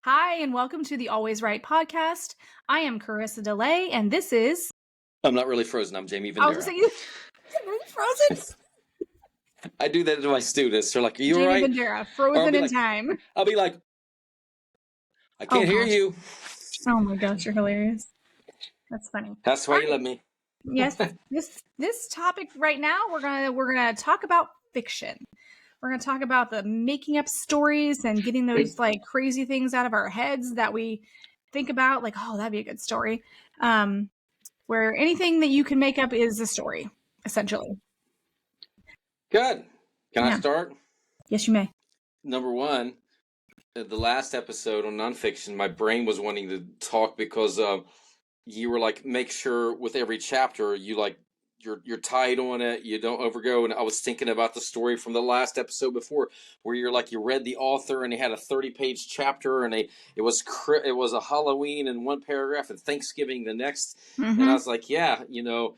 Hi, and welcome to the Always Right podcast. I am Carissa DeLay, and this is. I'm not really frozen. I'm Jamie Vendera. I was going to say, you frozen? I do that to my students. They're like, "Are you Jamie all right?" Vendera, frozen in like, time. I'll be like, "I can't hear you." Oh my gosh, you're hilarious. That's funny. That's why you love me. Yes, this topic right now we're gonna talk about fiction. We're gonna talk about the making up stories and getting those like crazy things out of our heads that we think about, like, oh, that'd be a good story. Where anything that you can make up is a story, essentially. Good. Can I start? Yes, you may. Number one, the last episode on nonfiction, my brain was wanting to talk because you were like, make sure with every chapter you like you're tight on it, you don't overgo. And I was thinking about the story from the last episode before, where you're like, you read the author and he had a 30-page chapter, and it was a Halloween in one paragraph and Thanksgiving the next. Mm-hmm. And I was like, yeah, you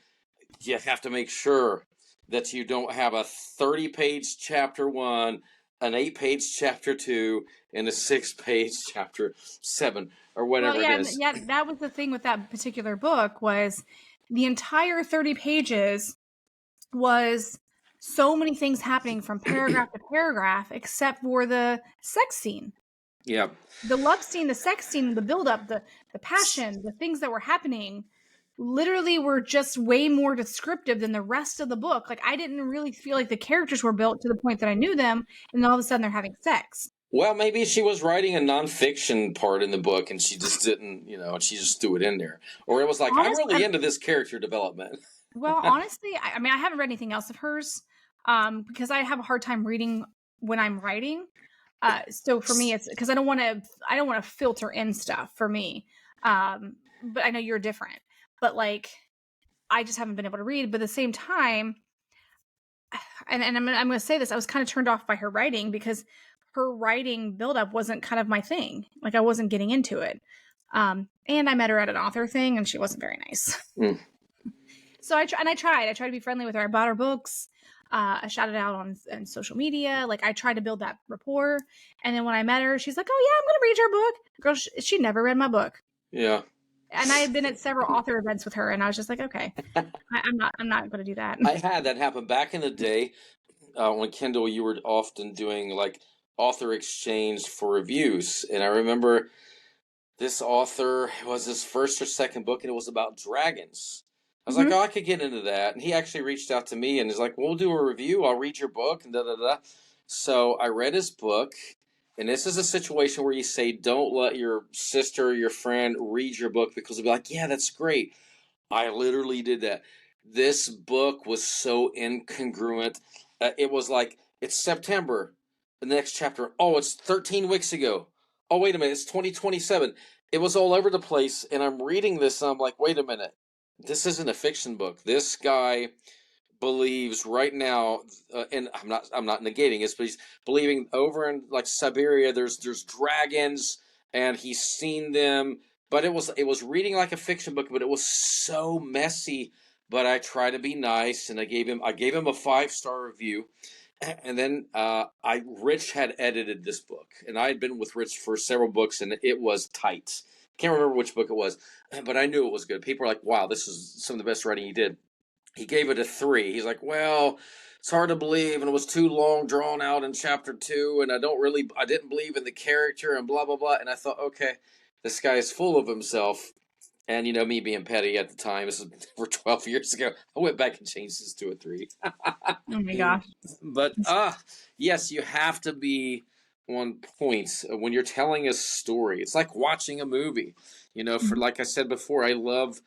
have to make sure that you don't have a 30-page chapter 1, an 8-page chapter 2, and a 6-page chapter 7, or whatever it is. Yeah, that was the thing with that particular book, was the entire 30 pages was so many things happening from paragraph to paragraph, except for the sex scene. Yeah. The love scene, the sex scene, the buildup, the passion, the things that were happening literally were just way more descriptive than the rest of the book. Like, I didn't really feel like the characters were built to the point that I knew them, and then all of a sudden they're having sex. Well, maybe she was writing a nonfiction part in the book and she just didn't, and she just threw it in there. Or it was like, honestly, I'm really into this character development. Well, honestly, I mean, I haven't read anything else of hers because I have a hard time reading when I'm writing. So for me, it's because I don't want to filter in stuff for me. But I know you're different. But like, I just haven't been able to read. But at the same time, and I'm going to say this, I was kind of turned off by her writing because her writing buildup wasn't kind of my thing. Like, I wasn't getting into it. And I met her at an author thing, and she wasn't very nice. Mm. So I tried to be friendly with her. I bought her books. I shouted out on social media. Like, I tried to build that rapport. And then when I met her, she's like, "Oh yeah, I'm going to read your book." Girl, she never read my book. Yeah. And I had been at several author events with her, and I was just like, okay, I'm not going to do that. I had that happen back in the day on Kindle. You were often doing like author exchange for reviews, and I remember this author, it was his first or second book, and it was about dragons. I was like, oh, I could get into that. And he actually reached out to me and he's like, we'll do a review. I'll read your book and da-da-da. So I read his book. And this is a situation where you say, don't let your sister or your friend read your book because they'll be like, yeah, that's great. I literally did that. This book was so incongruent. It was like, it's September. The next chapter. Oh, it's 13 weeks ago. Oh, wait a minute. It's 2027. It was all over the place. And I'm reading this and I'm like, wait a minute. This isn't a fiction book. This guy believes right now, and I'm not negating this, but he's believing over in like Siberia, there's dragons, and he's seen them. But it was reading like a fiction book, but it was so messy. But I try to be nice, and I gave him a 5-star review. And then Rich had edited this book, and I had been with Rich for several books, and it was tight. Can't remember which book it was, but I knew it was good. People were like, wow, this is some of the best writing he did. He gave it a 3. He's like, well, it's hard to believe, and it was too long, drawn out in chapter 2, and I didn't believe in the character, and blah, blah, blah. And I thought, okay, this guy is full of himself. And, me being petty at the time, this was for 12 years ago, I went back and changed this to a 3. Oh my gosh. But, yes, you have to be on point when you're telling a story. It's like watching a movie. For like I said before, I love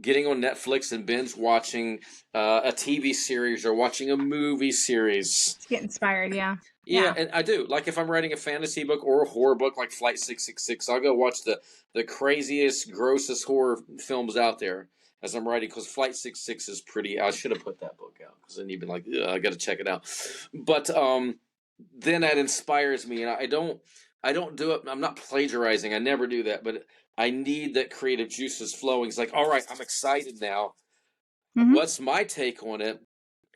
getting on Netflix and binge watching a TV series or watching a movie series. To get inspired, yeah. Yeah, and I do. Like if I'm writing a fantasy book or a horror book like Flight 666, I'll go watch the craziest, grossest horror films out there as I'm writing, because Flight 66 is pretty. I should have put that book out because then you'd be like, I got to check it out. But then that inspires me, and I don't do it. I'm not plagiarizing. I never do that, but I need that creative juices flowing. It's like, all right, I'm excited now. Mm-hmm. What's my take on it?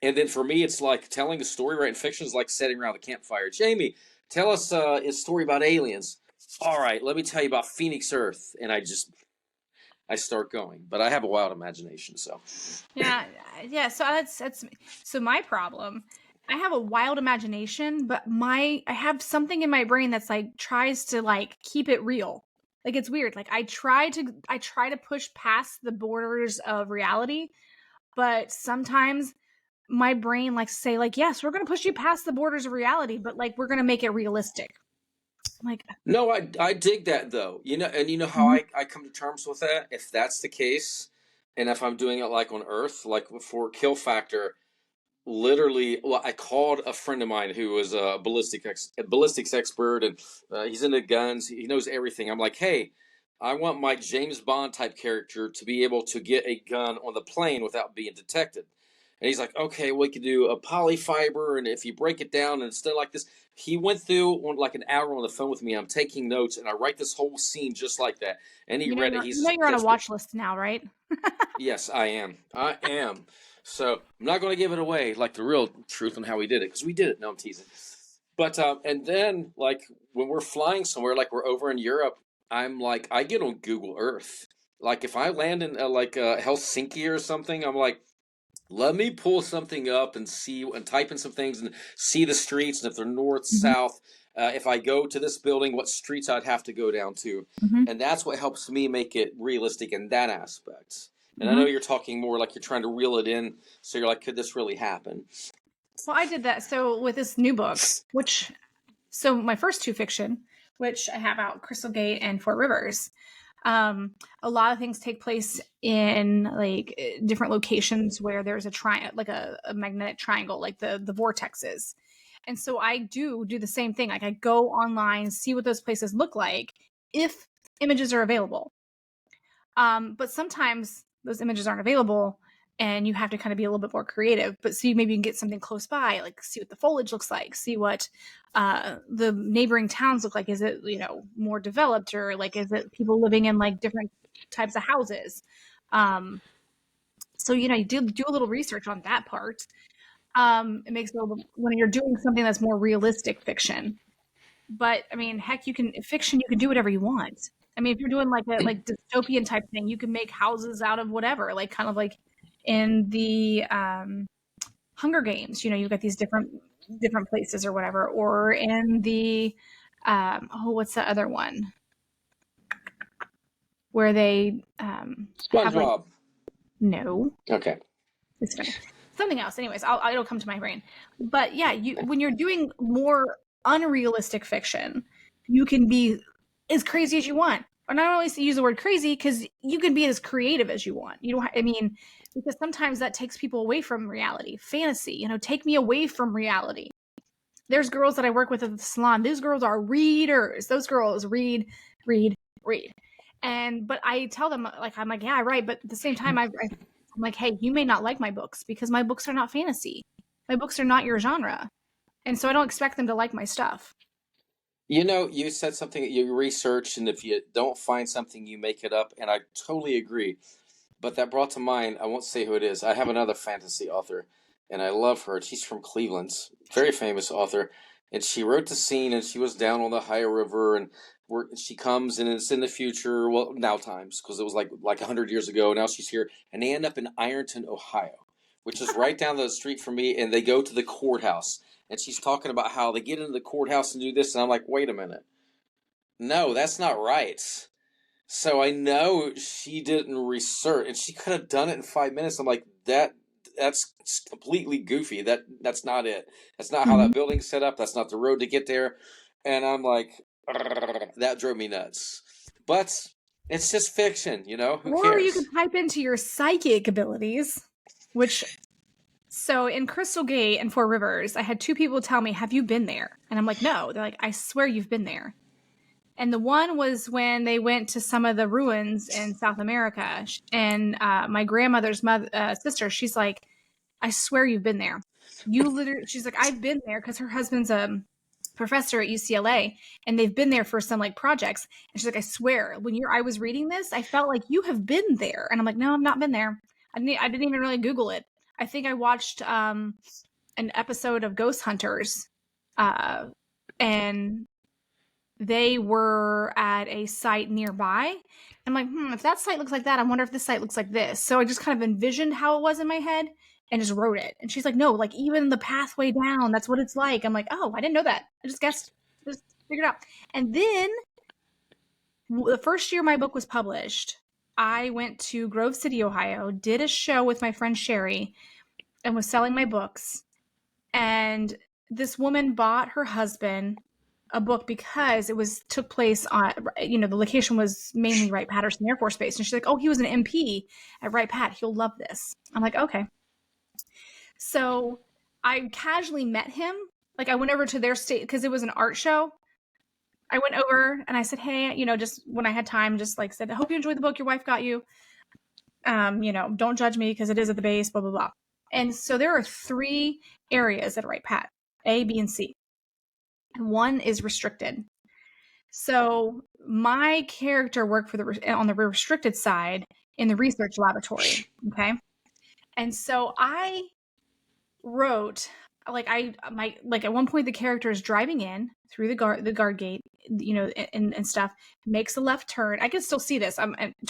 And then for me, it's like telling a story. Writing fiction is like sitting around the campfire. Jamie, tell us a story about aliens. all right, let me tell you about Phoenix Earth, and I start going. But I have a wild imagination, so Yeah, yeah. So that's so my problem. I have a wild imagination, but I have something in my brain that's like tries to like keep it real. Like it's weird. Like I try to push past the borders of reality, but sometimes my brain likes to say like, yes, we're going to push you past the borders of reality, but like we're going to make it realistic. I'm like, no, I dig that though. And you know how mhm, I come to terms with that. If that's the case, and if I'm doing it like on Earth, like for Kill Factor, literally, well, I called a friend of mine who was a ballistics expert, and he's into guns. He knows everything. I'm like, hey, I want my James Bond type character to be able to get a gun on the plane without being detected. And he's like, okay, we could do a polyfiber, and if you break it down and instead like this, he went through like an hour on the phone with me. I'm taking notes, and I write this whole scene just like that. And he read it. you know He's you're on a that's watch list now, right? Yes, I am. I am. So I'm not going to give it away, like the real truth on how we did it, because we did it. No, I'm teasing. But and then like when we're flying somewhere, like we're over in Europe, I'm like I get on Google Earth. Like if I land in Helsinki or something, I'm like, let me pull something up and see and type in some things and see the streets and if they're north, Mhm, south. If I go to this building, what streets I'd have to go down to, mhm, and that's what helps me make it realistic in that aspect. And I know mhm. you're talking more like you're trying to reel it in, so you're like, could this really happen? Well, I did that. So with this new book, which so my first two fiction, which I have out, Crystal Gate and Fort Rivers, a lot of things take place in like different locations where there's a like a magnetic triangle, like the vortexes. And so I do the same thing. Like I go online, see what those places look like if images are available. But sometimes those images aren't available and you have to kind of be a little bit more creative. But see, maybe you can get something close by, like see what the foliage looks like, see what the neighboring towns look like. Is it, more developed, or like, is it people living in like different types of houses? Um, so, you do a little research on that part. It makes it a little, when you're doing something that's more realistic fiction, but I mean, heck, fiction, you can do whatever you want. I mean, if you're doing like a like dystopian type thing, you can make houses out of whatever, like kind of like in the Hunger Games. You've got these different places or whatever, or in the what's the other one where they have like SpongeBob. no, Okay. it's funny. Something else. Anyways, it'll come to my brain. But yeah, when you're doing more unrealistic fiction, you can be as crazy as you want. Or not only use the word crazy, because you can be as creative as you want. You don't. I mean, because sometimes that takes people away from reality. Fantasy, take me away from reality. There's girls that I work with at the salon. Those girls are readers. Those girls read, read, read. But I tell them, like, I'm like, yeah, right. But at the same time, I'm like, hey, you may not like my books because my books are not fantasy. My books are not your genre. And so I don't expect them to like my stuff. You said something that you research, and if you don't find something, you make it up, and I totally agree. But that brought to mind, I won't say who it is. I have another fantasy author, and I love her. She's from Cleveland, very famous author, and she wrote the scene, and she was down on the Ohio River, and she comes, and it's in the future. Well, now times, because it was like 100 years ago. Now she's here, and they end up in Ironton, Ohio, which is right down the street from me, and they go to the courthouse, and she's talking about how they get into the courthouse and do this, and I'm like, wait a minute, no, that's not right. So I know she didn't research, and she could have done it in 5 minutes. I'm like, that's completely goofy. That's not it. That's not how that Mhm. building's set up. That's not the road to get there. And I'm like, that drove me nuts. But it's just fiction, Who Or you could cares? type into your psychic abilities, which, so in Crystal Gate and Four Rivers, I had two people tell me, have you been there? And I'm like, no. They're like, I swear you've been there. And the one was when they went to some of the ruins in South America. And my grandmother's sister, she's like, I swear you've been there. You literally, she's like, I've been there because her husband's a professor at UCLA and they've been there for some like projects. And she's like, I swear, I was reading this, I felt like you have been there. And I'm like, no, I've not been there. I didn't even really Google it. I think I watched an episode of Ghost Hunters, uh, and they were at a site nearby. I'm like, if that site looks like that, I wonder if this site looks like this. So I just kind of envisioned how it was in my head and just wrote it. And she's like, no, like even the pathway down, that's what it's like. I'm like, oh, I didn't know that. I just guessed, just figured it out. And then the first year my book was published, I went to Grove City, Ohio, did a show with my friend Sherry, and was selling my books. And this woman bought her husband a book because it took place on, the location was mainly Wright-Patterson Air Force Base. And she's like, oh, he was an MP at Wright-Pat. He'll love this. I'm like, okay. So I casually met him. Like I went over to their state because it was an art show. I went over and I said, hey, just when I had time, just like said, I hope you enjoyed the book your wife got you. Don't judge me because it is at the base, blah, blah, blah. And so there are 3 areas at Wright-Pat, A, B, and C. And 1 is restricted. So my character worked on the restricted side in the research laboratory. Okay. And so I wrote, at one point the character is driving in through the guard gate, and stuff, makes a left turn. I can still see this.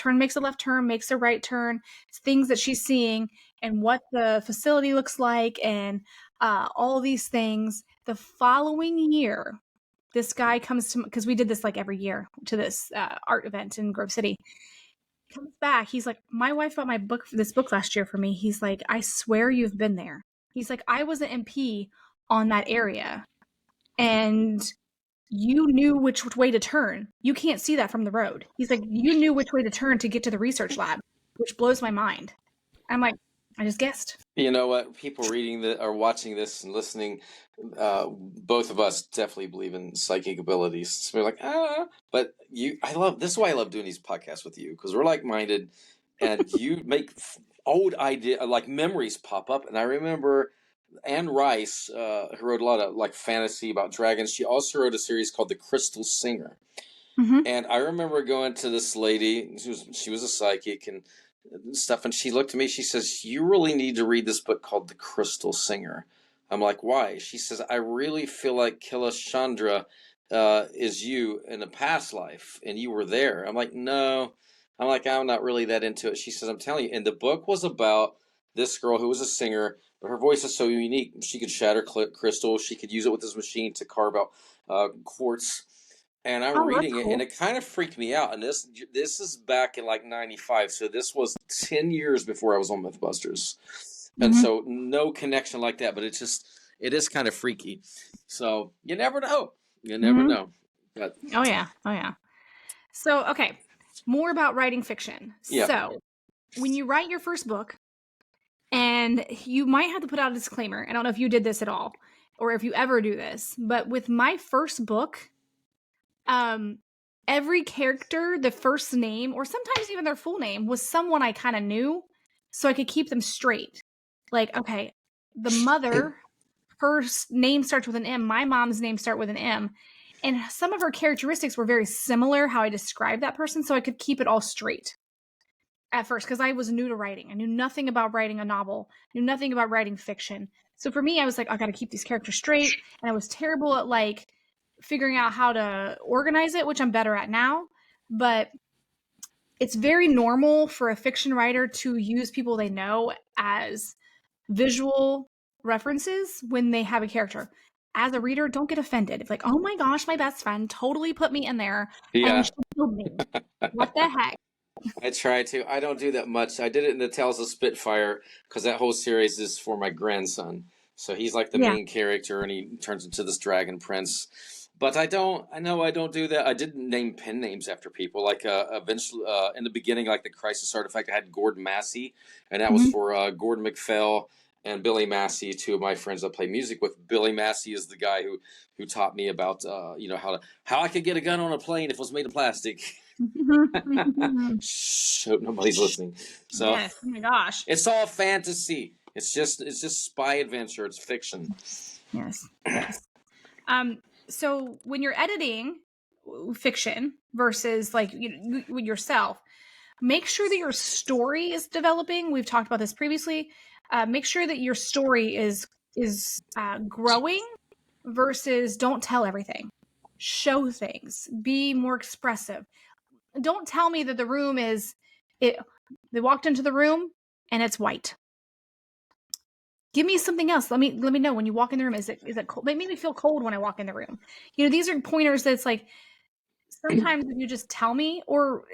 Makes a left turn, makes a right turn, things that she's seeing and what the facility looks like and all these things. The following year, this guy comes to, because we did this like every year to this art event in Grove City. He comes back. He's like, my wife bought this book last year for me. He's like, I swear you've been there. He's like, I was an MP on that area and you knew which way to turn. You can't see that from the road. He's like, you knew which way to turn to get to the research lab, which blows my mind. I'm like, I just guessed. You know what? People reading or watching this and listening, both of us definitely believe in psychic abilities. So we're like, but this is why I love doing these podcasts with you, because we're like-minded and you make old like memories pop up. And I remember Anne Rice, who wrote a lot of like fantasy about dragons. She also wrote a series called The Crystal Singer. Mm-hmm. And I remember going to this lady, she was a psychic and stuff, and she looked at me, she says, you really need to read this book called The Crystal Singer. I'm like, why? She says, I really feel like Killashandra is you in a past life, and you were there. I'm like, no. I'm like, I'm not really that into it. She says, I'm telling you. And the book was about this girl who was a singer, but her voice is so unique. She could shatter crystal. She could use it with this machine to carve out quartz. And I'm reading it, and it kind of freaked me out. And this is back in like 95, so this was 10 years before I was on MythBusters. And so no connection like that, but it is kind of freaky. So you never know. You never know. But Oh yeah. So, okay, more about writing fiction. Yeah. So when you write your first book, and you might have to put out a disclaimer. I don't know if you did this at all or if you ever do this, but with my first book, every character, the first name, or sometimes even their full name, was someone I kind of knew, so I could keep them straight. Like, okay, the mother, her name starts with an M. My mom's name starts with an M. And some of her characteristics were very similar, how I described that person, so I could keep it all straight at first, because I was new to writing. I knew nothing about writing a novel, knew nothing about writing fiction. So for me, I was like, I got to keep these characters straight. And I was terrible at like figuring out how to organize it, which I'm better at now. But it's very normal for a fiction writer to use people they know as visual references when they have a character. As a reader, don't get offended. It's like, oh my gosh, my best friend totally put me in there. Yeah. And she killed me. What the heck? I try to. I don't do that much. I did it in the Tales of Spitfire because that whole series is for my grandson. So he's like the main character, and he turns into this dragon prince. But I don't do that. I didn't name pen names after people. Like eventually, in the beginning, like the Crisis Artifact, I had Gordon Massey, and that was for Gordon MacPhail and Billy Massey, 2 of my friends that play music with. Billy Massey is the guy who taught me about how I could get a gun on a plane if it was made of plastic. Shh, hope nobody's listening. So, yes. Oh my gosh, it's all fantasy. It's just spy adventure. It's fiction. Yes. So when you're editing fiction versus like yourself, make sure that your story is developing. We've talked about this previously. Make sure that your story is growing versus don't tell everything. show things, be more expressive. Don't tell me that the room is it. They walked into the room and it's white. Give me something else. Let me know when you walk in the room. Is it cold? Make me feel cold when I walk in the room. You know, these are pointers that's like sometimes if you just tell me or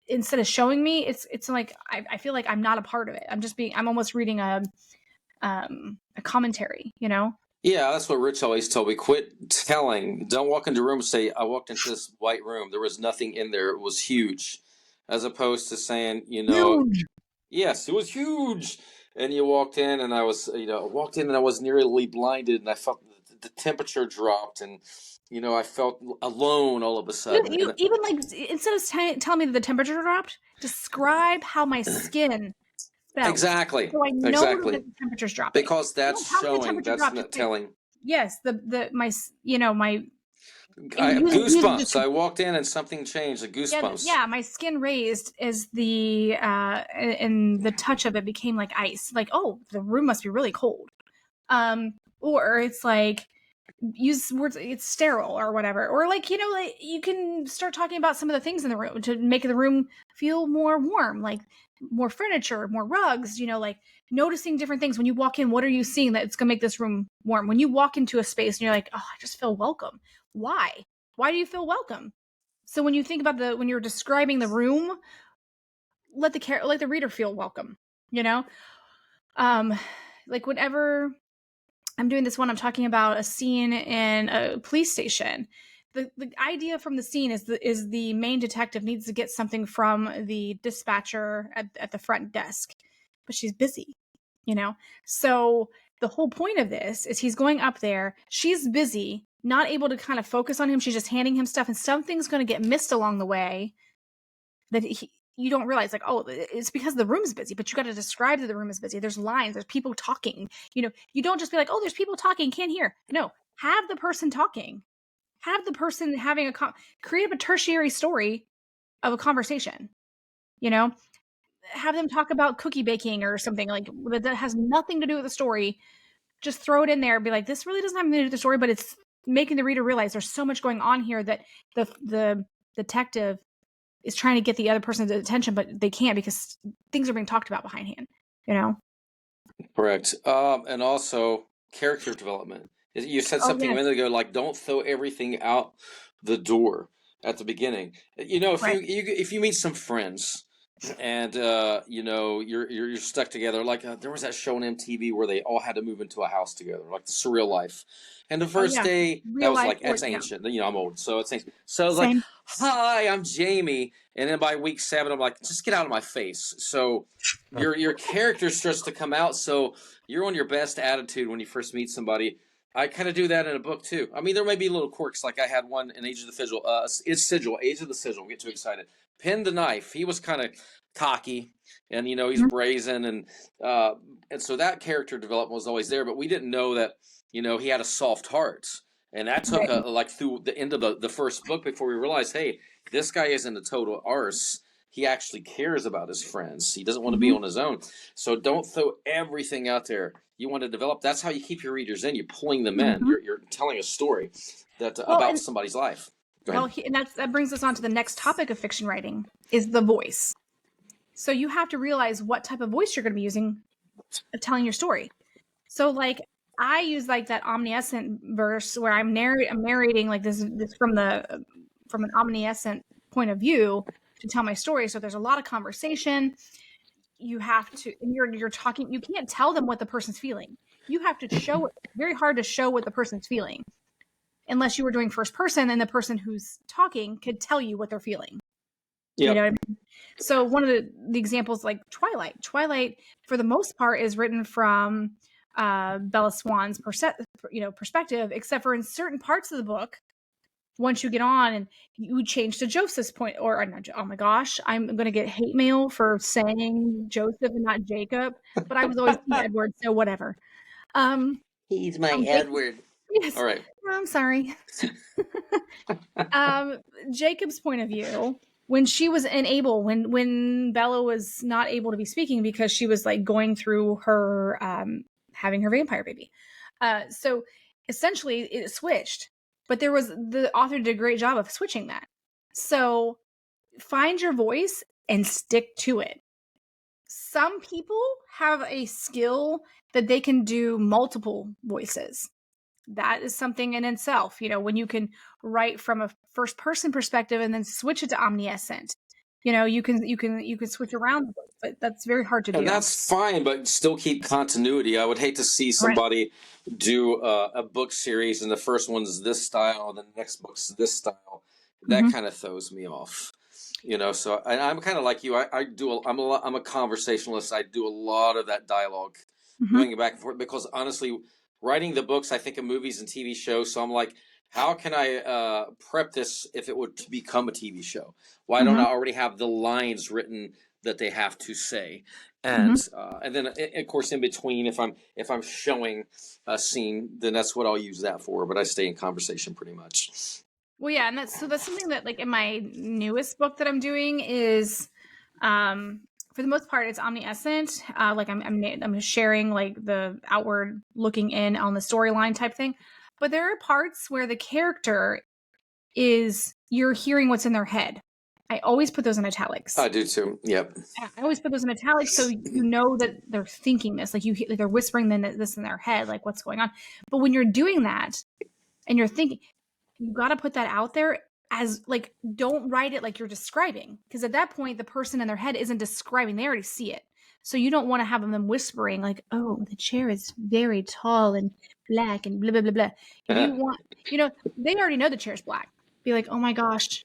instead of showing me, it's like I feel like I'm not a part of it. I'm almost reading a commentary, you know? Yeah, that's what Rich always told me. Quit telling. Don't walk into a room and say, I walked into this white room. There was nothing in there. It was huge. As opposed to saying, Huge. yes, it was huge. And you walked in and I was nearly blinded and I felt the temperature dropped and, I felt alone all of a sudden. You even like instead of telling me that the temperature dropped, describe how my skin felt. Exactly. So I know that the temperature's dropping. Because that's showing. That's not telling. Yes, my goosebumps. I walked in and something changed. The goosebumps. Yeah, my skin raised as and the touch of it became like ice. Like, oh, the room must be really cold. Or it's like use words it's sterile or whatever, or like like you can start talking about some of the things in the room to make the room feel more warm, like more furniture, more rugs, like noticing different things when you walk in. What are you seeing that's gonna make this room warm? When you walk into a space and you're like, oh, I just feel welcome. Why do you feel welcome? So when you think about when you're describing the room, let the reader feel welcome, like whenever I'm doing this one, I'm talking about a scene in a police station. The idea from the scene is the main detective needs to get something from the dispatcher at the front desk, but she's busy, So the whole point of this is he's going up there. She's busy, not able to kind of focus on him. She's just handing him stuff, and something's going to get missed along the way that you don't realize, like, oh, it's because the room is busy, but you got to describe that the room is busy. There's lines, there's people talking, you don't just be like, oh, there's people talking, can't hear. No, have the person talking, have the person having create a tertiary story of a conversation, have them talk about cookie baking or something like that has nothing to do with the story. Just throw it in there and be like, this really doesn't have anything to do with the story, but it's making the reader realize there's so much going on here that the detective is trying to get the other person's attention, but they can't because things are being talked about behindhand, Correct. And also character development. You said something a minute ago, like don't throw everything out the door at the beginning. If you meet some friends and you're stuck together, like there was that show on MTV where they all had to move into a house together, like the Surreal Life. And the first day, that was like, it's ancient. I'm old, so it's ancient. So I was like, hi, I'm Jamie. And then by week 7, I'm like, just get out of my face. So your character starts to come out. So you're on your best attitude when you first meet somebody. I kind of do that in a book too. I mean, there may be little quirks. Like I had one in Age of the Sigil. Age of the Sigil. Get too excited. Pin the Knife. He was kind of cocky, and he's brazen, and so that character development was always there. But we didn't know that he had a soft heart, and that took through the end of the first book before we realized, hey, this guy isn't a total arse. He actually cares about his friends. He doesn't want to be on his own. So don't throw everything out there. You want to develop. That's how you keep your readers in. You're pulling them in. You're telling a story about somebody's life. Well, and that brings us on to the next topic of fiction writing is the voice. So you have to realize what type of voice you're going to be using telling your story. So like I use like that omniscient verse where I'm narrating like this from an omniscient point of view to tell my story. So there's a lot of conversation. You have to, and you're talking, you can't tell them what the person's feeling. You have to show it. Very hard to show what the person's feeling unless you were doing first person and the person who's talking could tell you what they're feeling. Yep. You know what I mean? So one of the examples, like Twilight for the most part is written from Bella Swan's perspective, except for in certain parts of the book, once you get on and you change to Joseph's point, or not, oh my gosh, I'm going to get hate mail for saying Joseph and not Jacob, but I was always Edward, so whatever. He's my Edward. Yes. All right. I'm sorry. Jacob's point of view, when she was unable, when Bella was not able to be speaking because she was like going through her having her vampire baby. So essentially it switched. but the author did a great job of switching that. So find your voice and stick to it. Some people have a skill that they can do multiple voices. That is something in itself, when you can write from a first person perspective and then switch it to omniscient. You can switch around, but that's very hard to do. And that's fine, but still keep continuity. I would hate to see somebody do a book series and the first one's this style and the next book's this style. That kind of throws me off. So I'm kind of like you. I'm a conversationalist. I do a lot of that dialogue going back and forth because honestly, writing the books, I think of movies and TV shows. So I'm like, how can I prep this if it would become a TV show? Why don't I already have the lines written that they have to say? And then of course in between, if I'm showing a scene, then that's what I'll use that for. But I stay in conversation pretty much. Well, yeah, and that's something that like in my newest book that I'm doing is, for the most part, it's omniscient. Like I'm sharing like the outward looking in on the storyline type thing, but there are parts where the character you're hearing what's in their head. I always put those in italics. I do too. Yep. I always put those in italics so you know that they're thinking this, like they're whispering this in their head, like what's going on. But when you're doing that and you're thinking, you got to put that out there as like, don't write it like you're describing, because at that point the person in their head isn't describing, they already see it. So you don't want to have them whispering like, oh, the chair is very tall and black and blah blah blah blah. You want, they already know the chair is black. Be like, oh my gosh,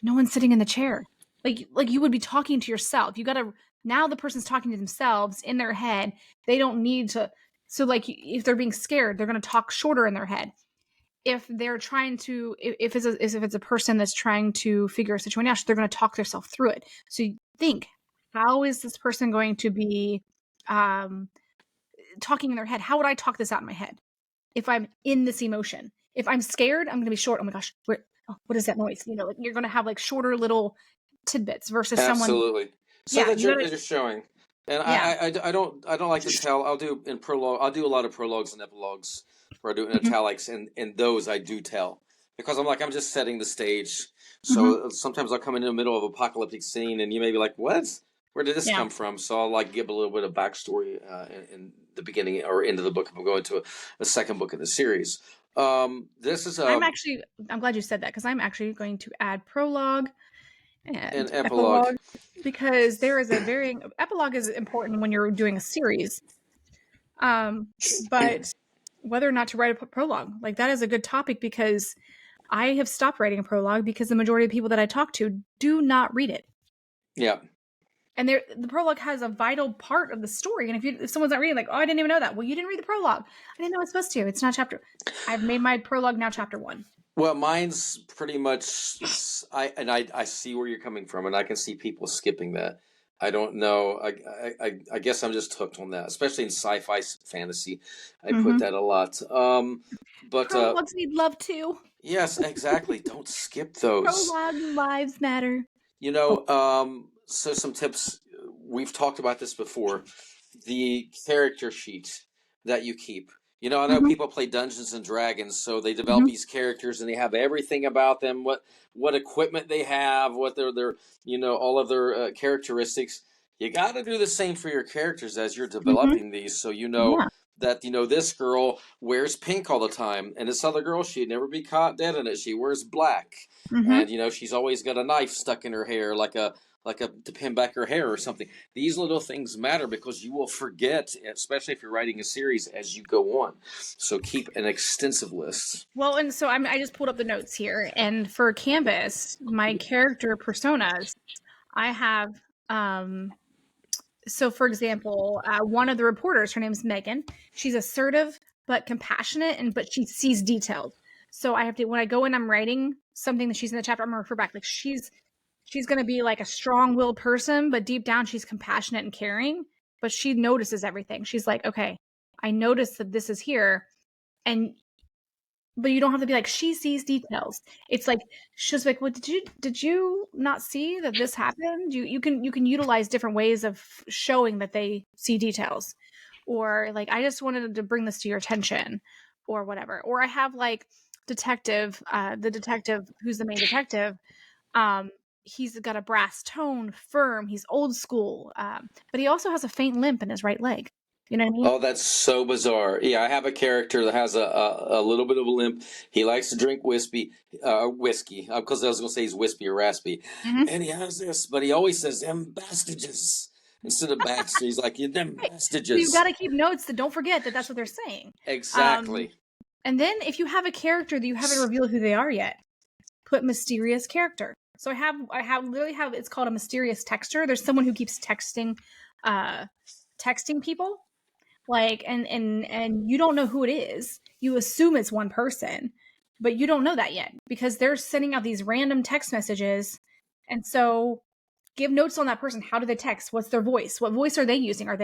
no one's sitting in the chair. Like you would be talking to yourself. You got to, now the person's talking to themselves in their head. They don't need to. So like if they're being scared, they're going to talk shorter in their head. If they're trying to, if it's a person that's trying to figure a situation out, they're going to talk themselves through it. So you think, how is this person going to be talking in their head? How would I talk this out in my head if I'm in this emotion? If I'm scared, I'm going to be short. Oh my gosh, what is that noise? Like you're going to have like shorter little tidbits versus someone. Absolutely. So that you're showing. And I don't like to tell. I'll do in prologue. I'll do a lot of prologues and epilogues where I do in italics, and those I do tell because I'm just setting the stage. So sometimes I'll come in the middle of an apocalyptic scene, and you may be like, "What? Where did this come from?" So I'll like give a little bit of backstory in the beginning or end of the book if I'm going to a second book in the series. This is I'm glad you said that because I'm actually going to add prologue and epilogue because there is epilogue is important when you're doing a series. But whether or not to write a prologue, like that is a good topic because I have stopped writing a prologue because the majority of the people that I talk to do not read it. Yeah. And the prologue has a vital part of the story. And if someone's not reading, like, oh, I didn't even know that. Well, you didn't read the prologue. I didn't know it's supposed to. It's not chapter. I've made my prologue now chapter 1. Well, mine's pretty much. I see where you're coming from, and I can see people skipping that. I don't know. I guess I'm just hooked on that, especially in sci-fi fantasy. I put that a lot. But prologues need love too. Yes, exactly. Don't skip those. Prologue lives matter. So some tips. We've talked about this before. The character sheet that you keep. I know people play Dungeons and Dragons, so they develop these characters and they have everything about them, what equipment they have, what their all of their characteristics. You got to do the same for your characters as you're developing these, so that this girl wears pink all the time, and this other girl, she'd never be caught dead in it. She wears black, and she's always got a knife stuck in her hair, to pin back her hair or something. These little things matter because you will forget, especially if you're writing a series, as you go on. So keep an extensive list. Well, and so I just pulled up the notes here, and for Canvas, my character personas, I have. So, for example, one of the reporters, her name is Megan. She's assertive but compassionate, but she sees detailed. So I have to, when I go in, I'm writing something that she's in the chapter, I'm gonna refer back. Like she's going to be like a strong-willed person, but deep down she's compassionate and caring, but she notices everything. She's like, okay, I noticed that this is here. But you don't have to be like, she sees details. It's like, she's like, well, did you not see that this happened? You can utilize different ways of showing that they see details, or like, I just wanted to bring this to your attention or whatever. Or I have like detective, the detective who's the main detective, he's got a brass tone, firm. He's old school, but he also has a faint limp in his right leg. You know what I mean? Oh, that's so bizarre. Yeah, I have a character that has a little bit of a limp. He likes to drink whiskey, because I was going to say he's wispy or raspy. Mhm. And he has this, but he always says, them bastages. Instead of Baxter, he's like, them Right. So you've got bastages. to keep notes that don't forget that that's what they're saying. Um, Exactly. and then if you have a character that you haven't revealed who they are yet, put mysterious character. So literally have it's called a mysterious texter. There's someone who keeps texting people, like, and you don't know who it is. You assume it's one person, but you don't know that yet because they're sending out these random text messages. And so give notes on that person. How do they text? What's their voice? What voice are they using? Are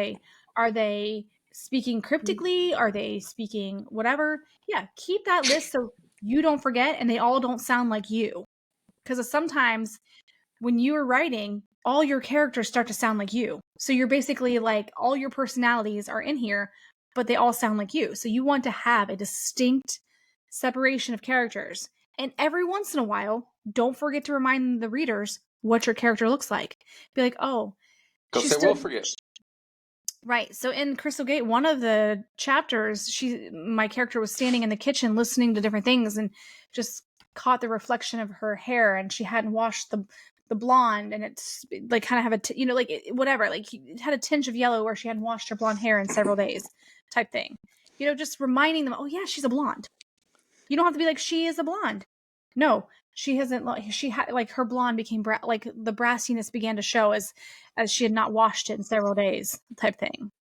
they speaking cryptically? Are they speaking whatever? Yeah, keep that list so you don't forget and they all don't sound like you. Because sometimes when you're writing, all your characters start to sound like you. So you're basically like all your personalities are in here, but they all sound like you. So you want to have a distinct separation of characters. And every once in a while, don't forget to remind the readers what your character looks like. Be like, oh, she Because they will stood forget. right. So in Crystal Gate, one of the chapters, my character was standing in the kitchen listening to different things and just caught the reflection of her hair, and she hadn't washed the blonde, and it's like kind of have like whatever, like it had a tinge of yellow where she hadn't washed her blonde hair in several days, type thing. Just reminding them, oh yeah, she's a blonde. You don't have to be like she is a blonde. No, she hasn't. She had like her blonde became like the brassiness began to show as she had not washed it in several days, type thing.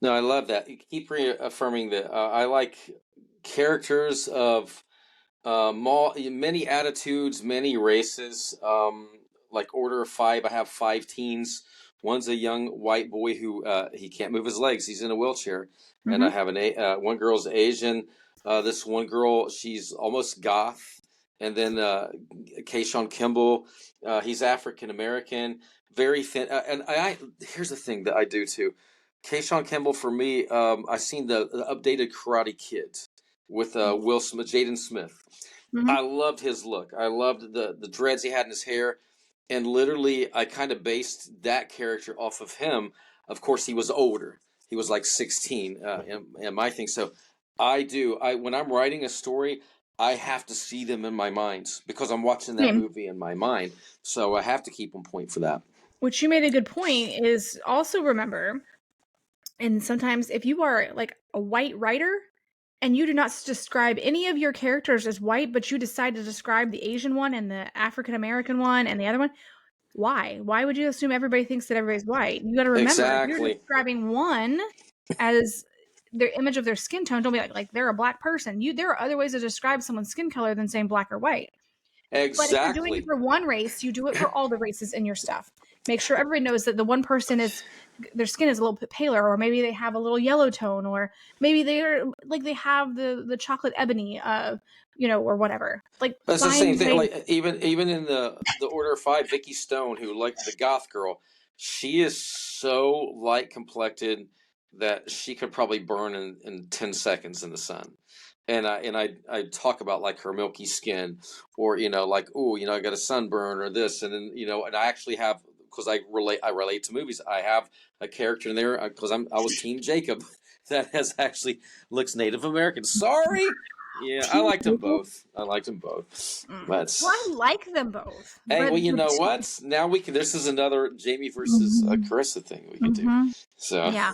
No, I love that. You keep reaffirming that. I like characters of many attitudes, many races. Like Order of Five, I have 5 teens. One's a young white boy who he can't move his legs; he's in a wheelchair. And I Mm-hmm. have one girl's Asian. This one girl, she's almost goth. And then Kayshawn Kimball, he's African American, very thin. And here's the thing that I do too. Kayshawn Kimball for me, I seen the updated Karate Kid with Will Smith, Jaden Smith. Mm-hmm. I loved his look. I loved the dreads he had in his hair, and literally, I kind of based that character off of him. Of course, he was older. He was like 16, in my thing. So I do. I when I'm writing a story, I have to see them in my mind because I'm watching that Same. movie in my mind. So I have to keep on point for that. Which you made a good point is also remember, and sometimes if you are like a white writer and you do not describe any of your characters as white, but you decide to describe the Asian one and the African American one and the other one, why? Why would you assume everybody thinks that everybody's white? You got to remember, if you're Exactly. describing one as their image of their skin tone, don't be like they're a black person. There are other ways to describe someone's skin color than saying black or white. But if you're doing it Exactly. for one race, you do it for all the races in your stuff. Make sure everybody knows that the one person is their skin is a little bit paler, or maybe they have a little yellow tone, or maybe they're like they have the chocolate ebony, or whatever. Like That's the same find thing. ways. Like even in the Order of Five, Vicky Stone, who like the goth girl, she is so light complected that she could probably burn in 10 seconds in the sun. And I talk about like her milky skin, or like I got a sunburn or this, and then and I actually have, because I relate to movies. I have a character in there because I was Team Jacob that has actually looks Native American. Sorry. Yeah, I Team liked them Jacob. both. I liked them both. But Well, I like them both, hey, but well, you know what? Now we can. This is another Jamie versus Carissa thing we could do. mm-hmm. So, Yeah,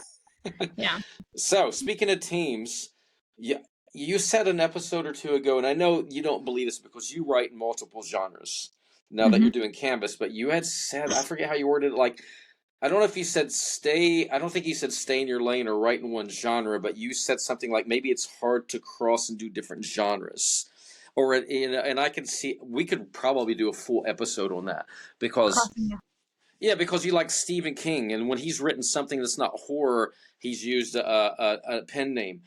yeah. so speaking of teams, you said an episode or two ago, and I know you don't believe this because you write in multiple genres now that Mm-hmm. you're doing Canvas, but you had said, I forget how you worded it, like, I don't know if you said stay. I don't think you said stay in your lane or write in one genre, but you said something like maybe it's hard to cross and do different genres. And I can see we could probably do a full episode on that because Crossing. Yeah. yeah, because you like Stephen King, and when he's written something that's not horror, he's used a pen name.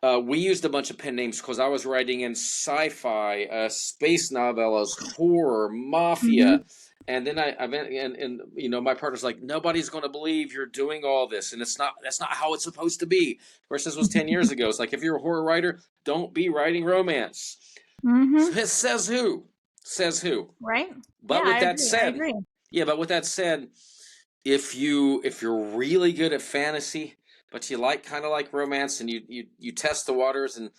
We used a bunch of pen names because I was writing in sci-fi, space novellas, horror, Mm-hmm. mafia, and then I went and my partner's like, nobody's going to believe you're doing all this, and that's not how it's supposed to be. Of course, this was 10 years ago. It's like if you're a horror writer, don't be writing romance. Mm-hmm. It says who? Says who? Right? But Yeah, with I that agree. I said, agree. yeah, but with that said, if you're really good at fantasy, but you like kind of like romance, and you test the waters, and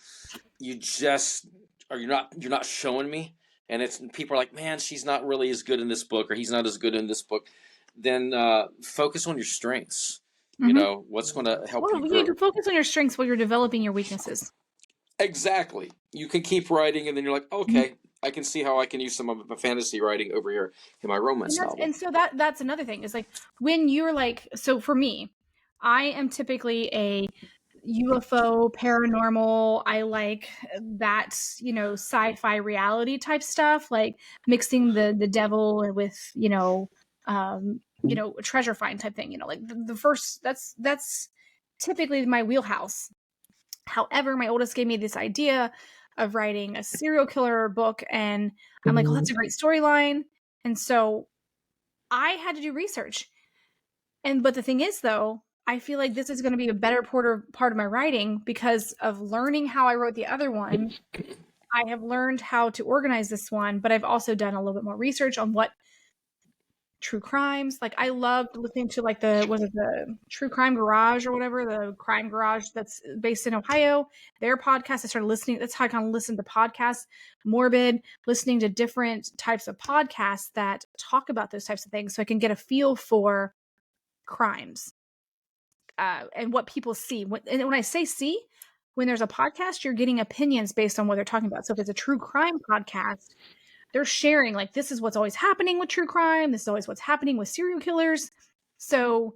you just or you're not showing me, and it's people are like, man, she's not really as good in this book, or he's not as good in this book, then focus on your strengths. You Mm-hmm. know what's going to help Well, you you need grow. to focus on your strengths while you're developing your weaknesses. Exactly. You can keep writing, and then you're like, Mhm. okay, I can see how I can use some of my fantasy writing over here in my romance novel. And so that's another thing is like when you're like, so for me, I am typically a UFO paranormal. I like that, sci-fi reality type stuff, like mixing the devil with, a treasure find type thing, like the first that's typically my wheelhouse. However, my oldest gave me this idea of writing a serial killer book, and I'm like, oh, that's a great storyline. And so I had to do research. But the thing is, though, I feel like this is going to be a better part of my writing because of learning how I wrote the other one. I have learned how to organize this one, but I've also done a little bit more research on what true crimes. Like I loved listening to like the True Crime Garage or whatever, the crime garage that's based in Ohio. Their podcast, I started listening. That's how I kind of listened to podcasts, Morbid, listening to different types of podcasts that talk about those types of things so I can get a feel for crimes and what people see. And when I say see, when there's a podcast, you're getting opinions based on what they're talking about. So if it's a true crime podcast, they're sharing like this is what's always happening with true crime. This is always what's happening with serial killers. So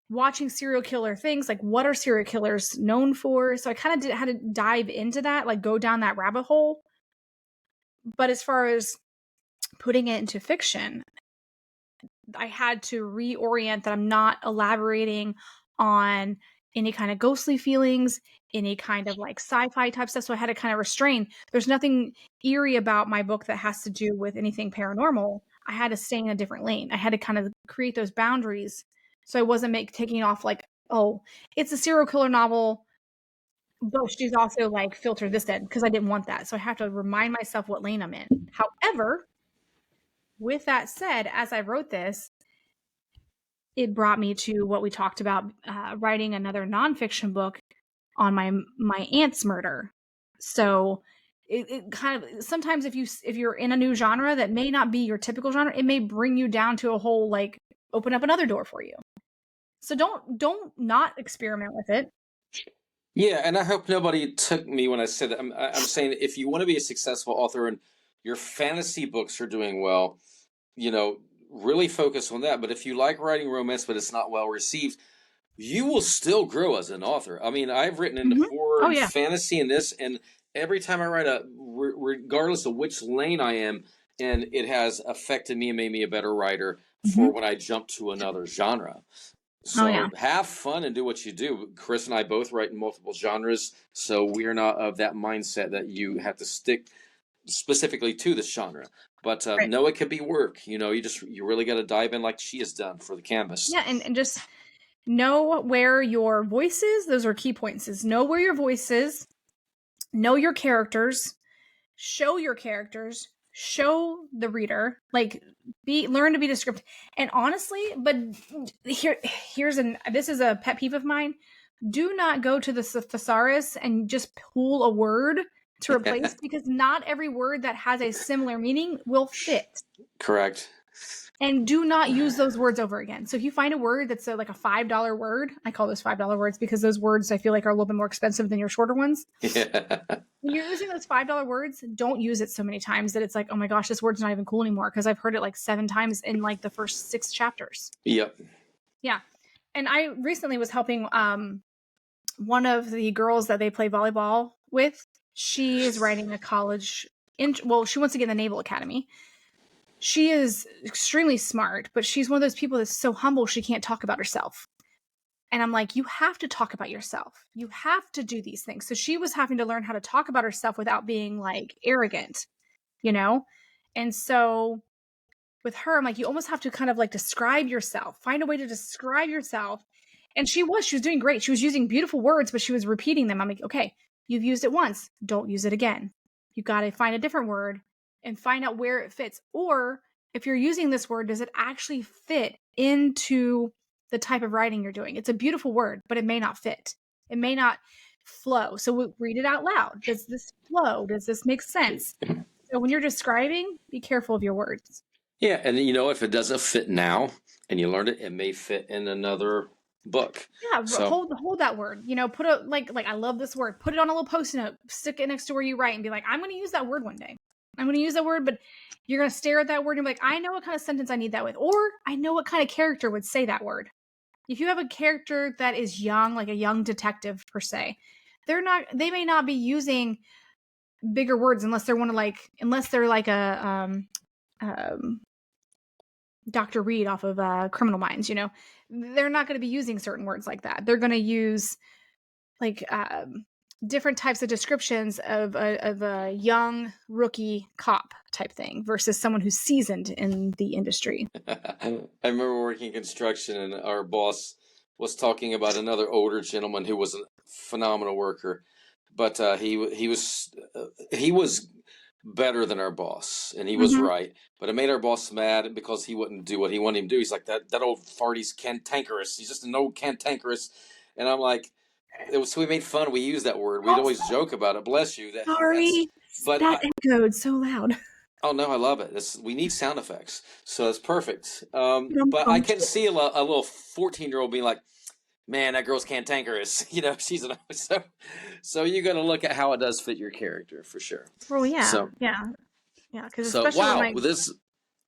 watching serial killer things, like what are serial killers known for? So I kind of had to dive into that, like go down that rabbit hole. But as far as putting it into fiction, I had to reorient that I'm not elaborating on any kind of ghostly feelings, any kind of like sci-fi type stuff. So I had to kind of restrain. There's nothing eerie about my book that has to do with anything paranormal. I had to stay in a different lane. I had to kind of create those boundaries so I wasn't taking off like, oh, it's a serial killer novel, but she's also like filtered this in because I didn't want that. So I have to remind myself what lane I'm in. However, with that said, as I wrote this, it brought me to what we talked about, writing another nonfiction book on my aunt's murder. So it kind of sometimes if you're in a new genre that may not be your typical genre, it may bring you down to a whole like open up another door for you. So don't not experiment with it. Yeah, and I hope nobody took me when I said that. I'm saying if you want to be a successful author and your fantasy books are doing well, really focus on that. But if you like writing romance but it's not well received, you will still grow as an author. I mean, I've written into Mm-hmm. horror Oh and yeah. fantasy and this, and every time I write regardless of which lane I am, and it has affected me and made me a better writer for Mm-hmm. when I jump to another genre. Oh yeah. So have fun and do what you do. Chris and I both write in multiple genres, so we're not of that mindset that you have to stick specifically to this genre. But Right. no, it could be work. You really got to dive in like she has done for the canvas. Yeah, and just know where your voice is. Those are key points. Is know where your voice is, know your characters, show your characters, show the reader, like learn to be descriptive. And honestly, but this is a pet peeve of mine. Do not go to the thesaurus and just pull a word to replace because not every word that has a similar meaning will fit. Correct. And do not use those words over again. So if you find a word that's like a $5 word, I call those $5 words because those words I feel like are a little bit more expensive than your shorter ones. Yeah. When you're using those $5 words, don't use it so many times that it's like, oh my gosh, this word's not even cool anymore because I've heard it like 7 times in like the first 6 chapters. Yep. Yeah. And I recently was helping one of the girls that they play volleyball with. She is writing a college she wants to get in the Naval Academy. She is extremely smart, but she's one of those people that's so humble she can't talk about herself. And I'm like, you have to talk about yourself. You have to do these things. So she was having to learn how to talk about herself without being like arrogant, And so with her, I'm like, you almost have to kind of like describe yourself, find a way to describe yourself. And she was doing great. She was using beautiful words, but she was repeating them. I'm like, okay, you've used it once. Don't use it again. You got to find a different word and find out where it fits. Or if you're using this word, does it actually fit into the type of writing you're doing? It's a beautiful word, but it may not fit. It may not flow. So read it out loud. Does this flow? Does this make sense? So when you're describing, be careful of your words. Yeah, and if it doesn't fit now and you learned it, it may fit in another book. Yeah, So hold that word. Put a like I love this word. Put it on a little post-it note, stick it next to where you write, and be like, I'm going to use that word one day. I'm going to use that word, but you're going to stare at that word and be like, I know what kind of sentence I need that with, or I know what kind of character would say that word. If you have a character that is young, like a young detective per se, they may not be using bigger words unless they're like a Dr. Reed off of Criminal Minds, they're not going to be using certain words like that. They're going to use like different types of descriptions of a young rookie cop type thing versus someone who's seasoned in the industry. I remember working construction, and our boss was talking about another older gentleman who was a phenomenal worker, but he was better than our boss, and he was right. But it made our boss mad because he wouldn't do what he wanted him to do. He's like, that old fart, he's cantankerous. He's just an old cantankerous. And I'm like, so we made fun. We used that word. We'd always joke about it. Bless you. Sorry, but that echoed so loud. Oh no, I love it. We need sound effects, so it's perfect. But I can see a little 14-year-old being like, "Man, that girl's cantankerous." She's so you got to look at how it does fit your character for sure. Well, yeah, yeah. Because wow, with this,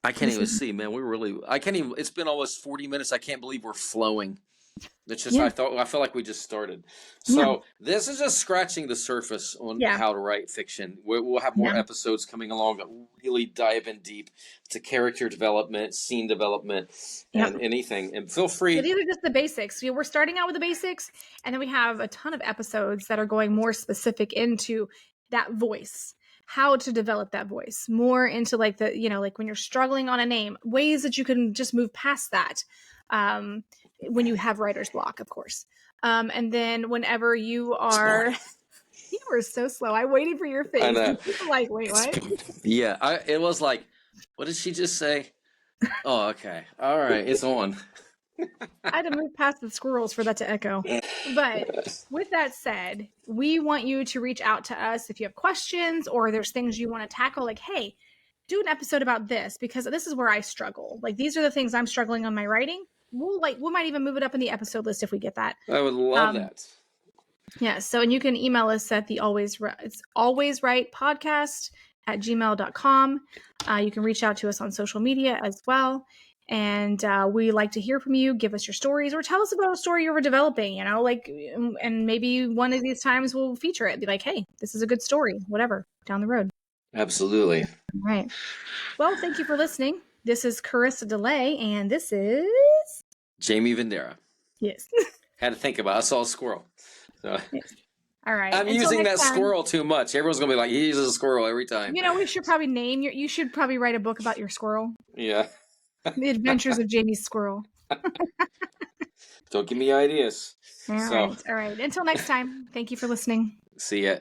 I can't even see, man. I can't even. It's been almost 40 minutes. I can't believe we're flowing. It's just I feel like we just started. So this is just scratching the surface on how to write fiction. We'll have more episodes coming along that really dive in deep to character development, scene development, and anything. And feel free. So these are just the basics. We're starting out with the basics, and then we have a ton of episodes that are going more specific into that voice. How to develop that voice more into like like when you're struggling on a name, ways that you can just move past that. When you have writer's block, of course. And then whenever you are, you were so slow. I waited for your face. I know. Like, wait, what? Yeah, it was like, what did she just say? Oh, okay. All right, it's on. I had to move past the squirrels for that to echo. But with that said, we want you to reach out to us if you have questions or there's things you want to tackle. Like, hey, do an episode about this because this is where I struggle. Like, these are the things I'm struggling on my writing. We might even move it up in the episode list if we get that. I would love that. Yeah. So, and you can email us at it's alwayswritepodcast@gmail.com. You can reach out to us on social media as well. And we like to hear from you. Give us your stories or tell us about a story you were developing, and maybe one of these times we'll feature it. Be like, hey, this is a good story, whatever, down the road. Absolutely. All right. Well, thank you for listening. This is Carissa DeLay, and this is Jamie Vendera. Yes. Had to think about it. I saw a squirrel. So. Yes. All right. I'm using that squirrel too much. Everyone's going to be like, he uses a squirrel every time. We should probably you should probably write a book about your squirrel. Yeah. The Adventures of Jamie's Squirrel. Don't give me ideas. All right. Until next time, thank you for listening. See ya.